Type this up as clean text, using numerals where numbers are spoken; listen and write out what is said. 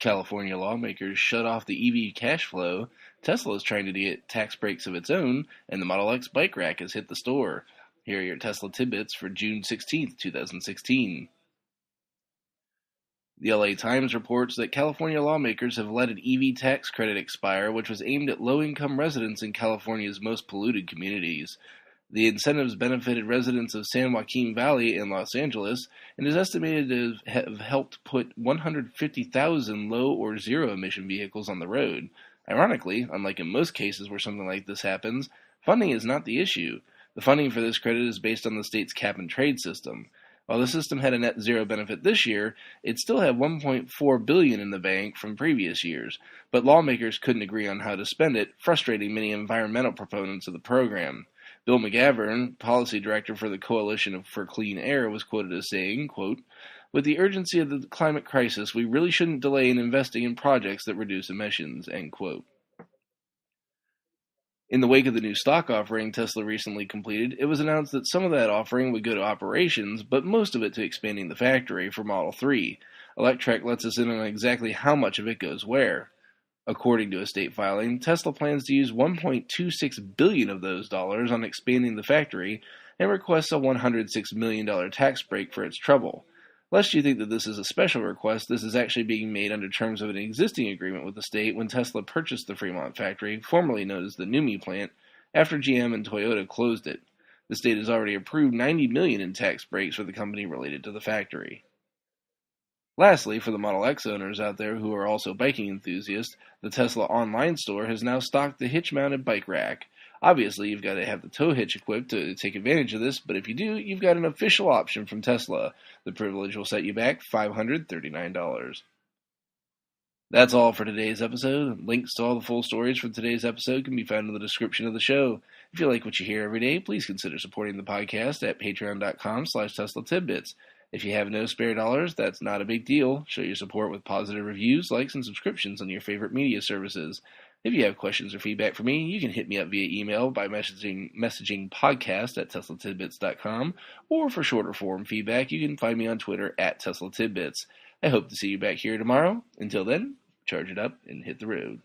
California lawmakers shut off the EV cash flow, Tesla is trying to get tax breaks of its own, and the Model X bike rack has hit the store. Here are your Tesla tidbits for June 16th, 2016. The LA Times reports that California lawmakers have let an EV tax credit expire, which was aimed at low-income residents in California's most polluted communities. The incentives benefited residents of San Joaquin Valley in Los Angeles and is estimated to have helped put 150,000 low or zero-emission vehicles on the road. Ironically, unlike in most cases where something like this happens, funding is not the issue. The funding for this credit is based on the state's cap-and-trade system. While the system had a net zero benefit this year, it still had $1.4 billion in the bank from previous years, but lawmakers couldn't agree on how to spend it, frustrating many environmental proponents of the program. Bill McGavern, policy director for the Coalition for Clean Air, was quoted as saying, quote, "With the urgency of the climate crisis, we really shouldn't delay in investing in projects that reduce emissions," end quote. In the wake of the new stock offering Tesla recently completed, it was announced that some of that offering would go to operations, but most of it to expanding the factory for Model 3. Electrek lets us in on exactly how much of it goes where. According to a state filing, Tesla plans to use $1.26 billion of those dollars on expanding the factory and requests a $106 million tax break for its trouble. Lest you think that this is a special request, this is actually being made under terms of an existing agreement with the state when Tesla purchased the Fremont factory, formerly known as the NUMMI plant, after GM and Toyota closed it. The state has already approved $90 million in tax breaks for the company related to the factory. Lastly, for the Model X owners out there who are also biking enthusiasts, the Tesla online store has now stocked the hitch-mounted bike rack. Obviously, you've got to have the tow hitch equipped to take advantage of this, but if you do, you've got an official option from Tesla. The privilege will set you back $539. That's all for today's episode. Links to all the full stories from today's episode can be found in the description of the show. If you like what you hear every day, please consider supporting the podcast at patreon.com/Tesla Tidbits. If you have no spare dollars, that's not a big deal. Show your support with positive reviews, likes, and subscriptions on your favorite media services. If you have questions or feedback for me, you can hit me up via email by messaging podcast@teslatidbits.com, or for shorter form feedback, you can find me on Twitter at Tesla Tidbits. I hope to see you back here tomorrow. Until then, charge it up and hit the road.